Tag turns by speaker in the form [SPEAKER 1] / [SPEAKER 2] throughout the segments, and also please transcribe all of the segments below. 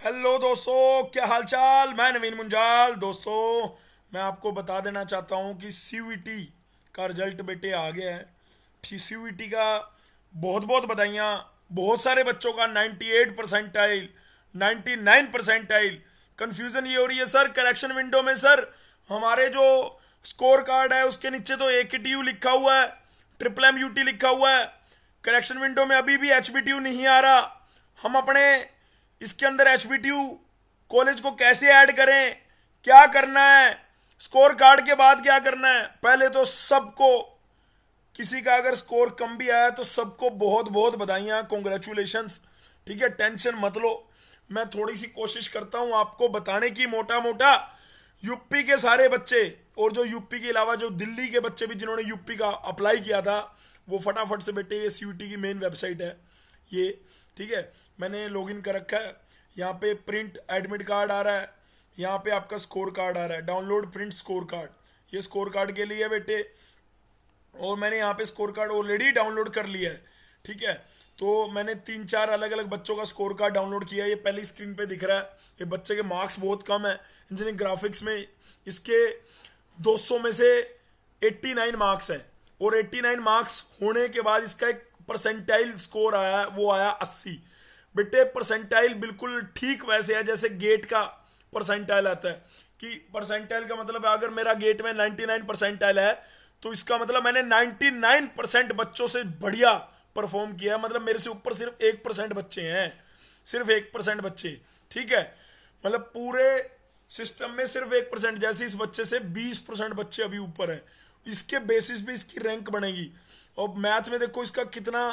[SPEAKER 1] Hello दोस्तों, क्या हालचाल। मैं नवीन मुंजाल। दोस्तों, मैं आपको बता देना चाहता हूँ कि सीवीटी का रिजल्ट बेटे आ गया है। सीवीटी का बहुत बहुत बधाइयाँ। बहुत सारे बच्चों का 98 परसेंटाइल, 99 परसेंटाइल। कन्फ्यूज़न ये हो रही है सर, करेक्शन विंडो में सर हमारे जो स्कोर कार्ड है उसके नीचे तो AKTU लिखा हुआ है, ट्रिपल MUT लिखा हुआ है। करेक्शन विंडो में अभी भी HBTU नहीं आ रहा। हम अपने इसके अंदर HBTU कॉलेज को कैसे ऐड करें, क्या करना है, स्कोर कार्ड के बाद क्या करना है। पहले तो सबको, किसी का अगर स्कोर कम भी आया तो सबको बहुत बहुत बधाइयाँ, कॉन्ग्रेचुलेशंस। ठीक है, टेंशन मत लो। मैं थोड़ी सी कोशिश करता हूँ आपको बताने की मोटा मोटा। यूपी के सारे बच्चे और जो यूपी के अलावा जो दिल्ली के बच्चे भी जिन्होंने यूपी का अप्लाई किया था, वो फटाफट से बेटे, ये सीयूटी की मेन वेबसाइट है ये। ठीक है, मैंने लॉगिन कर रखा है। यहाँ पे प्रिंट एडमिट कार्ड आ रहा है, यहाँ पे आपका स्कोर कार्ड आ रहा है, डाउनलोड प्रिंट स्कोर कार्ड। ये स्कोर कार्ड के लिए बेटे, और मैंने यहाँ पे स्कोर कार्ड ऑलरेडी डाउनलोड कर लिया है। ठीक है, तो मैंने 3-4 अलग अलग बच्चों का स्कोर कार्ड डाउनलोड किया है। ये पहली स्क्रीन पे दिख रहा है। ये बच्चे के मार्क्स बहुत कम है इंजीनियरिंग ग्राफिक्स में। इसके 200 में से 89 मार्क्स है, और 89 मार्क्स होने के बाद इसका एक परसेंटाइल स्कोर आया है, वो आया 80। बेटे परसेंटाइल बिल्कुल ठीक वैसे है जैसे गेट का परसेंटाइल आता है। कि परसेंटाइल का मतलब है, अगर मेरा गेट में 99 परसेंटाइल है तो इसका मतलब मैंने 99% बच्चों से बढ़िया परफॉर्म किया है। मतलब मेरे से ऊपर सिर्फ 1% बच्चे हैं, सिर्फ 1% बच्चे। ठीक है, मतलब पूरे सिस्टम में सिर्फ 1%, जैसे इस बच्चे से 20% बच्चे अभी ऊपर है। इसके बेसिस पे इसकी रैंक बनेगी। और मैथ में देखो इसका कितना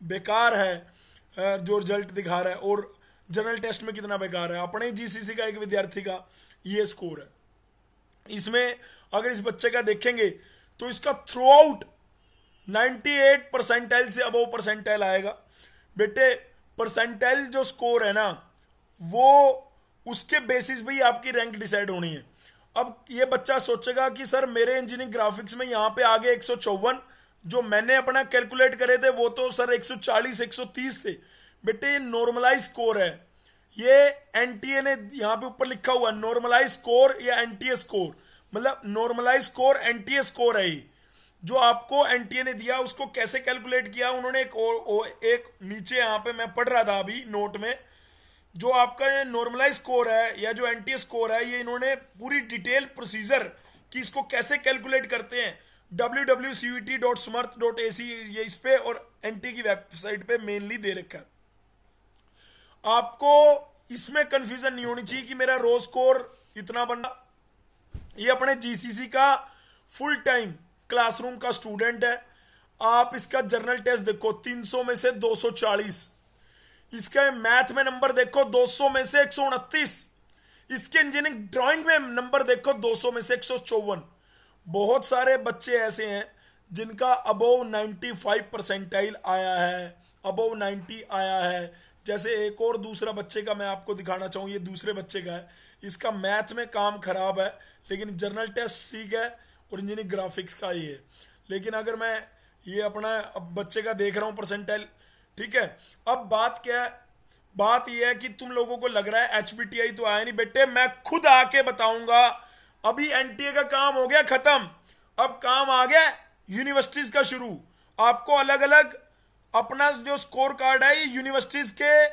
[SPEAKER 1] बेकार है जो रिजल्ट दिखा रहा है, और जनरल टेस्ट में कितना बेकार है। अपने GCC का एक विद्यार्थी का ये स्कोर है। इसमें अगर इस बच्चे का देखेंगे तो इसका थ्रू आउट 98 परसेंटाइल से अबव परसेंटाइल आएगा। बेटे परसेंटाइल जो स्कोर है ना, वो उसके बेसिस पे ही आपकी रैंक डिसाइड होनी है। अब ये बच्चा सोचेगा कि सर मेरे इंजीनियरिंग ग्राफिक्स में यहाँ पे आगे 154, जो मैंने अपना कैलकुलेट करे थे वो तो सर 140 130 थे। बेटे ये नॉर्मलाइज स्कोर है। ये एनटीए ने यहाँ पे ऊपर लिखा हुआ नॉर्मलाइज स्कोर या एनटीए स्कोर, मतलब नॉर्मलाइज स्कोर एनटीए स्कोर है ये। जो आपको एनटीए ने दिया उसको कैसे कैलकुलेट किया उन्होंने, एक नीचे यहाँ पे मैं पढ़ रहा था अभी नोट में, जो आपका नॉर्मलाइज स्कोर है या जो एनटीए स्कोर है, ये इन्होंने पूरी डिटेल प्रोसीजर कि इसको कैसे कैलकुलेट करते हैं www.cvt.smart.ac ये इस पे और एनटीए की वेबसाइट पे मेनली दे रखा है। आपको इसमें कंफ्यूजन नहीं होनी चाहिए कि मेरा रो स्कोर इतना बनना। ये अपने जीसीसी का फुल टाइम क्लासरूम का स्टूडेंट है। आप इसका जर्नल टेस्ट देखो, 300 में से 240। इसका मैथ में नंबर देखो 200 में से 129। इसके इंजीनियरिंग ड्राइंग में नंबर देखो 200 में से 154। बहुत सारे बच्चे ऐसे हैं जिनका अबव 95 परसेंटाइल आया है, अबव 90 आया है। जैसे एक और दूसरा बच्चे का मैं आपको दिखाना चाहूँ, ये दूसरे बच्चे का है। इसका मैथ में काम खराब है लेकिन जर्नल टेस्ट ठीक है, और इंजीनियरिंग ग्राफिक्स का ही है। लेकिन अगर मैं ये अपना अब बच्चे का देख रहा हूँ परसेंटाइल, ठीक है। अब बात क्या है, बात यह है कि तुम लोगों को लग रहा है HBTI तो आया नहीं। बेटे मैं खुद आके बताऊंगा। अभी एनटीए का काम हो गया खत्म, अब काम आ गया यूनिवर्सिटीज का शुरू। आपको अलग अलग अपना जो स्कोर कार्ड है ये यूनिवर्सिटीज के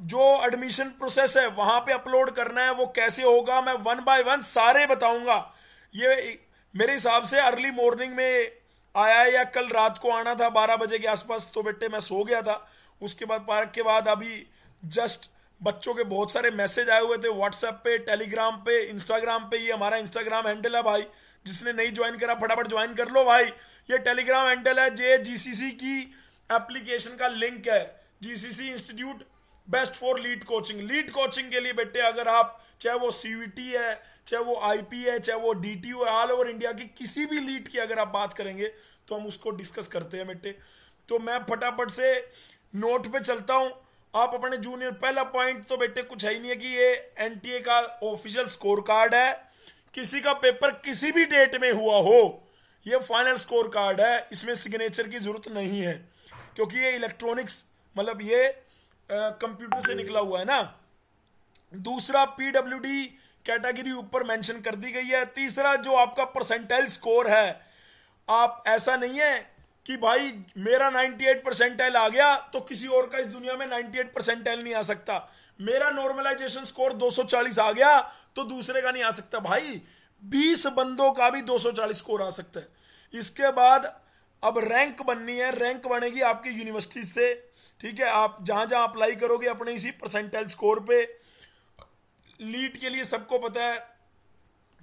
[SPEAKER 1] जो एडमिशन प्रोसेस है वहां पे अपलोड करना है। वो कैसे होगा मैं 1 बाय 1 सारे बताऊंगा। ये मेरे हिसाब से अर्ली मॉर्निंग में आया है या कल रात को आना था 12 बजे के आसपास, तो बेटे मैं सो गया था। उसके बाद पार्क के बाद अभी जस्ट बच्चों के बहुत सारे मैसेज आए हुए थे व्हाट्सएप पे, टेलीग्राम पे, इंस्टाग्राम पे। ये हमारा इंस्टाग्राम हैंडल है भाई, जिसने नहीं ज्वाइन करा फटाफट ज्वाइन कर लो भाई। ये टेलीग्राम हैंडल है, जे जीसीसी की एप्लीकेशन का लिंक है। GCC institute best for lead coaching. Lead coaching के लिए बेटे अगर आप, चाहे वो सीवीटी है, चाहे वो आईपी है, चाहे वो डीटीयू है, ऑल ओवर इंडिया की किसी भी लीड की अगर आप बात करेंगे तो हम उसको डिस्कस करते हैं बेटे। तो मैं फटाफट से नोट पे चलता हूं। आप अपने जूनियर, पहला पॉइंट तो बेटे कुछ है ही नहीं है कि ये एनटीए का ऑफिशियल स्कोर कार्ड है। किसी का पेपर किसी भी डेट में हुआ हो, ये फाइनल स्कोर कार्ड है। इसमें सिग्नेचर की जरूरत नहीं है, क्योंकि ये इलेक्ट्रॉनिक्स, मतलब ये कंप्यूटर से निकला हुआ है ना। दूसरा पीडब्ल्यूडी कैटेगरी ऊपर मेंशन कर दी गई है। तीसरा जो आपका परसेंटाइल स्कोर है, आप ऐसा नहीं है कि भाई मेरा 98 परसेंटाइल आ गया तो किसी और का इस दुनिया में 98 परसेंटाइल नहीं आ सकता, मेरा नॉर्मलाइजेशन स्कोर 240 आ गया तो दूसरे का नहीं आ सकता। भाई 20 बंदों का भी 240 स्कोर आ सकता है। इसके बाद अब रैंक बननी है, रैंक बनेगी आपकी यूनिवर्सिटी से, ठीक है। आप जहां जहां अप्लाई करोगे अपने इसी परसेंटाइल स्कोर पे। लीट के लिए सबको पता है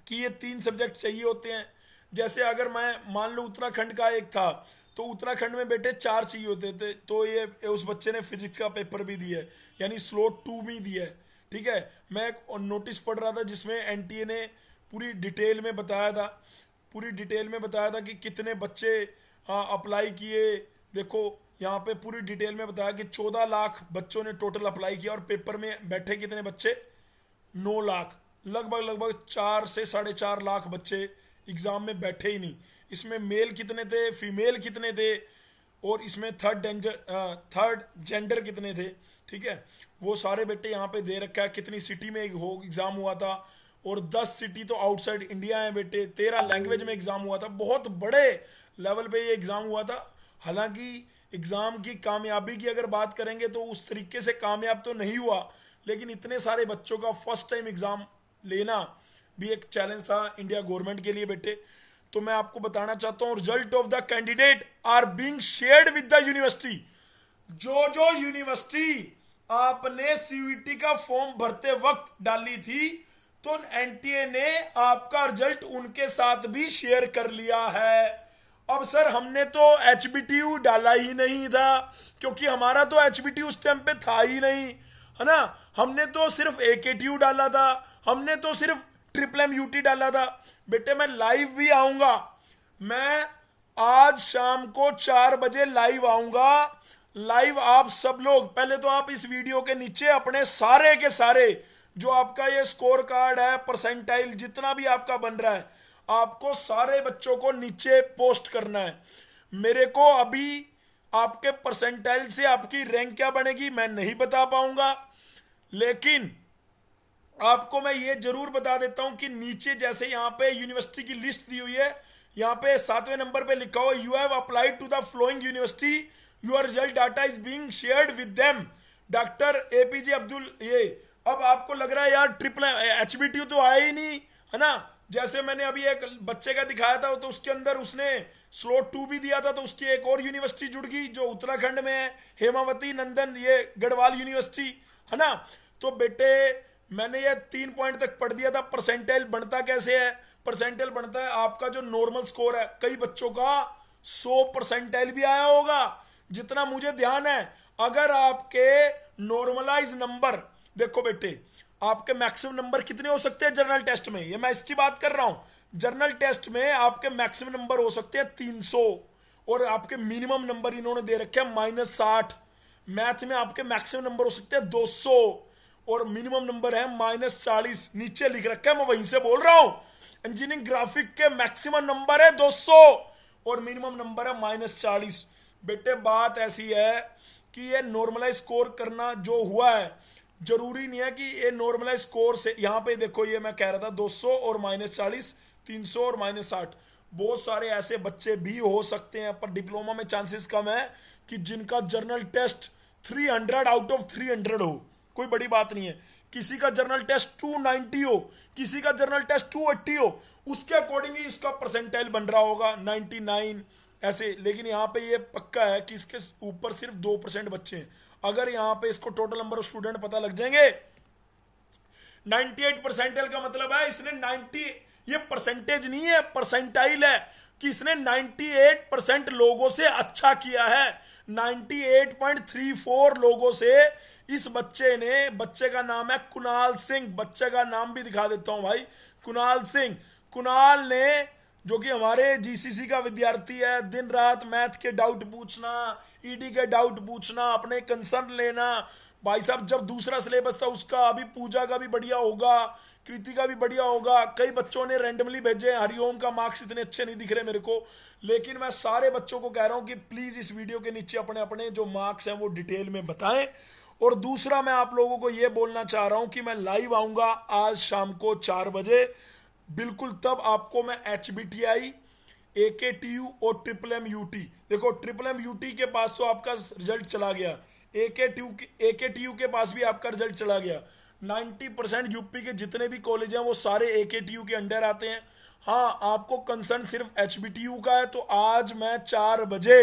[SPEAKER 1] कि ये 3 सब्जेक्ट चाहिए होते हैं। जैसे अगर मैं मान लो उत्तराखंड का एक था तो उत्तराखंड में बेटे 4 चाहिए होते थे, तो ये उस बच्चे ने फिजिक्स का पेपर भी दिया है, यानी स्लॉट 2 भी दिया है, ठीक है। मैं एक नोटिस पढ़ रहा था जिसमें एनटीए ने पूरी डिटेल में बताया था, पूरी डिटेल में बताया था कि कितने बच्चे अप्लाई किए। देखो यहाँ पे पूरी डिटेल में बताया कि 14 लाख बच्चों ने टोटल अप्लाई किया और पेपर में बैठे कितने बच्चे, 9 लाख। लगभग 4 से 4.5 लाख बच्चे एग्जाम में बैठे ही नहीं। इसमें मेल कितने थे, फीमेल कितने थे, और इसमें थर्ड जेंडर कितने थे, ठीक है। वो सारे बेटे यहाँ पे दे रखा है, कितनी सिटी में हो एग्जाम हुआ था, और 10 सिटी तो आउटसाइड इंडिया है बेटे, 13 लैंग्वेज में एग्जाम हुआ था, बहुत बड़े लेवल पे ये एग्जाम हुआ था। हालांकि एग्जाम की कामयाबी की अगर बात करेंगे तो उस तरीके से कामयाब तो नहीं हुआ, लेकिन इतने सारे बच्चों का फर्स्ट टाइम एग्जाम लेना भी एक चैलेंज था इंडिया गवर्नमेंट के लिए बेटे। तो मैं आपको बताना चाहता हूं, result of the candidate are being shared with the university. जो जो यूनिवर्सिटी आपने सीयूईटी का फॉर्म भरते वक्त डाली थी तो एनटीए ने आपका रिजल्ट उनके साथ भी शेयर कर लिया है। अब सर हमने तो एचबीटीयू डाला ही नहीं था, क्योंकि हमारा तो एचबीटीयू उस टाइम पे था ही नहीं, है ना। हमने तो सिर्फ एकेटीयू डाला था, हमने तो सिर्फ ट्रिपल एमयूटी डाला था। बेटे मैं लाइव भी आऊंगा, मैं आज शाम को 4 बजे लाइव आऊंगा। लाइव आप सब लोग, पहले तो आप इस वीडियो के नीचे अपने सारे के सारे जो आपका ये स्कोर कार्ड है, परसेंटाइल जितना भी आपका बन रहा है, आपको सारे बच्चों को नीचे पोस्ट करना है। मेरे को अभी आपके परसेंटाइल से आपकी रैंक क्या बनेगी मैं नहीं बता पाऊंगा, लेकिन आपको मैं ये जरूर बता देता हूं कि नीचे जैसे यहां पे यूनिवर्सिटी की लिस्ट दी हुई है, यहां पे 7वें नंबर पे लिखा हुआ you have applied to the following university, your result data is being shared with them, doctor APJ Abdul. ये अब आपको लग रहा है यार ट्रिपल एचबीटीयू तो आया ही नहीं, है ना। जैसे मैंने अभी एक बच्चे का दिखाया था तो उसके अंदर उसने स्लॉट 2 भी दिया था, तो उसकी एक और यूनिवर्सिटी जुड़ गई जो उत्तराखंड में है, हेमावती नंदन ये गढ़वाल यूनिवर्सिटी, है ना। तो बेटे मैंने ये 3 पॉइंट तक पढ़ दिया था। परसेंटाइल बनता कैसे है, परसेंटाइल बनता है आपका जो नॉर्मल स्कोर है, कई बच्चों का 100 परसेंटाइल भी आया होगा जितना मुझे ध्यान है। अगर आपके नॉर्मलाइज नंबर, देखो बेटे आपके मैक्सिमम नंबर कितने हो सकते हैं जनरल टेस्ट में, ये मैं इसकी बात कर रहा हूं। जनरल टेस्ट में आपके मैक्सिमम नंबर हो सकते हैं 300, और आपके मिनिमम नंबर इन्होंने दे रखे हैं -60। मैथ में आपके मैक्सिमम नंबर हो सकते हैं 200 और मिनिमम नंबर है -40, नीचे लिख रखा है, मैं वहीं से बोल रहा हूं। इंजीनियरिंग ग्राफिक के मैक्सिमम नंबर है 200 और मिनिमम नंबर है -40। बेटे बात ऐसी है कि ये नॉर्मलाइज स्कोर करना जो हुआ है, जरूरी नहीं है कि ये नॉर्मलाइज स्कोर से, यहां पे देखो ये मैं कह रहा था 200 और -40, 300 और -60, बहुत सारे ऐसे बच्चे भी हो सकते हैं, पर डिप्लोमा में चांसेस कम है कि जिनका जर्नल टेस्ट 300 आउट ऑफ 300 हो, कोई बड़ी बात नहीं है। किसी का जर्नल टेस्ट 290 हो, किसी का जर्नल टेस्ट 280 हो, उसके अकॉर्डिंग ही उसका परसेंटाइल बन रहा होगा 99 ऐसे। लेकिन यहाँ पे ये पक्का है कि इसके ऊपर सिर्फ 2% बच्चे हैं। अगर यहाँ पे इसको टोटल नंबर ऑफ स्टूडेंट पता लग जाएंगे, 98 परसेंटाइल का मतलब है इसने 90, ये परसेंटेज नहीं है परसेंटाइल है, कि इसने 98% लोगों से अच्छा किया है। 98.34 लोगों से इस बच्चे ने, बच्चे का नाम है कुणाल सिंह, बच्चे का नाम भी दिखा देता हूं भाई, कुणाल सिंह। कुणाल ने, जो कि हमारे जीसीसी का विद्यार्थी है, दिन रात मैथ के डाउट पूछना, ईडी के डाउट पूछना, अपने कंसर्न लेना। भाई साहब जब दूसरा सिलेबस था उसका, अभी पूजा का भी बढ़िया होगा, कृति का भी बढ़िया होगा। कई बच्चों ने रैंडमली भेजे, हरिओम का मार्क्स इतने अच्छे नहीं दिख रहे मेरे को, लेकिन मैं सारे बच्चों को कह रहा हूं कि प्लीज इस वीडियो के नीचे अपने अपने जो मार्क्स हैं वो डिटेल में बताएं। और दूसरा मैं आप लोगों को ये बोलना चाह रहा हूं कि मैं लाइव आऊंगा आज शाम को 4 बजे बिल्कुल। तब आपको मैं HBTI, AKTU और MMMUT, देखो MMMUT के पास तो आपका रिजल्ट चला गया, AKTU के पास भी आपका रिजल्ट चला गया। 90% यूपी के जितने भी कॉलेज हैं वो सारे AKTU के अंडर आते हैं। हाँ, आपको कंसर्न सिर्फ HBTU का है, तो आज मैं 4 बजे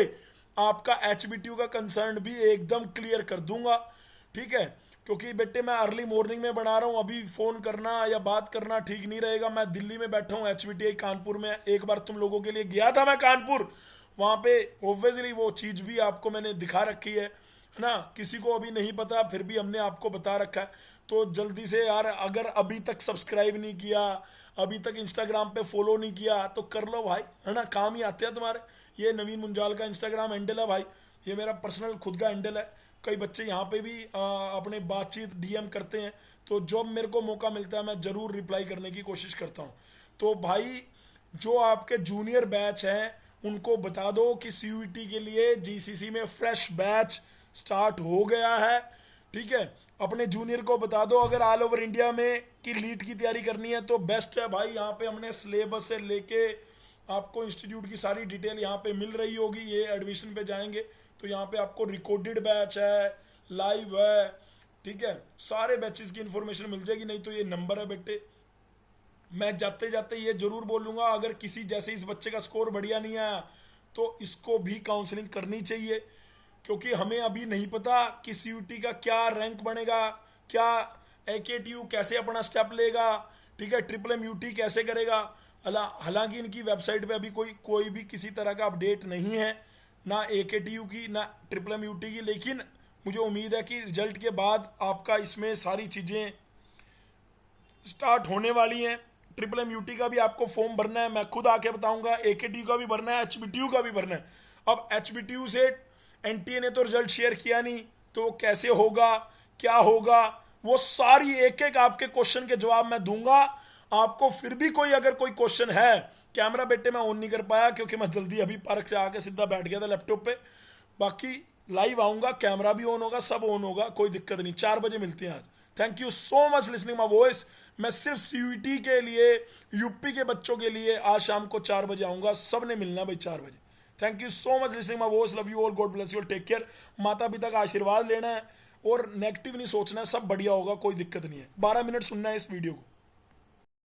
[SPEAKER 1] आपका HBTU का कंसर्न भी एकदम क्लियर कर दूंगा, ठीक है। क्योंकि बेटे मैं अर्ली मॉर्निंग में बना रहा हूँ, अभी फ़ोन करना या बात करना ठीक नहीं रहेगा। मैं दिल्ली में बैठा हूँ, HBTI कानपुर में। एक बार तुम लोगों के लिए गया था मैं कानपुर, वहाँ पे ऑब्वियसली वो चीज़ भी आपको मैंने दिखा रखी है ना। किसी को अभी नहीं पता, फिर भी हमने आपको बता रखा है। तो जल्दी से यार, अगर अभी तक सब्सक्राइब नहीं किया, अभी तक इंस्टाग्राम पे फॉलो नहीं किया, तो कर लो भाई, है ना, काम ही आते हैं तुम्हारे। ये नवीन मुंजाल का इंस्टाग्राम हैंडल है भाई, ये मेरा पर्सनल खुद का हैंडल है। कई बच्चे यहाँ पे भी अपने बातचीत DM करते हैं, तो जब मेरे को मौका मिलता है मैं ज़रूर रिप्लाई करने की कोशिश करता हूँ। तो भाई जो आपके जूनियर बैच हैं उनको बता दो कि CUET के लिए GCC में फ्रेश बैच स्टार्ट हो गया है, ठीक है। अपने जूनियर को बता दो, अगर ऑल ओवर इंडिया में की लीट की तैयारी करनी है तो बेस्ट है भाई। यहाँ पे हमने सिलेबस से लेके आपको इंस्टीट्यूट की सारी डिटेल यहाँ पे मिल रही होगी। ये एडमिशन पे जाएंगे तो यहाँ पे आपको रिकॉर्डेड बैच है, लाइव है, ठीक है, सारे बैचेस की इंफॉर्मेशन मिल जाएगी। नहीं तो ये नंबर है बेटे। मैं जाते जाते ये जरूर बोलूँगा, अगर किसी जैसे इस बच्चे का स्कोर बढ़िया नहीं आया तो इसको भी काउंसलिंग करनी चाहिए, क्योंकि हमें अभी नहीं पता कि CUET का क्या रैंक बनेगा, क्या AKTU कैसे अपना स्टेप लेगा, ठीक है, MMMUT कैसे करेगा। हालांकि इनकी वेबसाइट पे अभी कोई भी किसी तरह का अपडेट नहीं है, ना AKTU की ना MMMUT की। लेकिन मुझे उम्मीद है कि रिजल्ट के बाद आपका इसमें सारी चीज़ें स्टार्ट होने वाली हैं। MMMUT का भी आपको फॉर्म भरना है, मैं खुद आके बताऊंगा। AKTU का भी भरना है, HBTU का भी भरना है। अब HBTU से NTA ने तो रिजल्ट शेयर किया नहीं, तो कैसे होगा, क्या होगा, वो सारी एक एक आपके क्वेश्चन के जवाब मैं दूंगा आपको। फिर भी कोई अगर कोई क्वेश्चन है, कैमरा बेटे मैं ऑन नहीं कर पाया क्योंकि मैं जल्दी अभी पार्क से आके सीधा बैठ गया था लैपटॉप पे। बाकी लाइव आऊंगा, कैमरा भी ऑन होगा, सब ऑन होगा, कोई दिक्कत नहीं। 4 बजे मिलते हैं आज। Thank you so much listening my voice. मैं सिर्फ CUET के लिए, यूपी के बच्चों के लिए आज शाम को 4 बजे आऊंगा। सब ने मिलना भाई 4 बजे। Thank you so much listening my voice. Love you all, God bless you all, take care. माता पिता का आशीर्वाद लेना है और नेगेटिव नहीं सोचना है, सब बढ़िया होगा, कोई दिक्कत नहीं है। 12 मिनट सुनना है इस वीडियो को।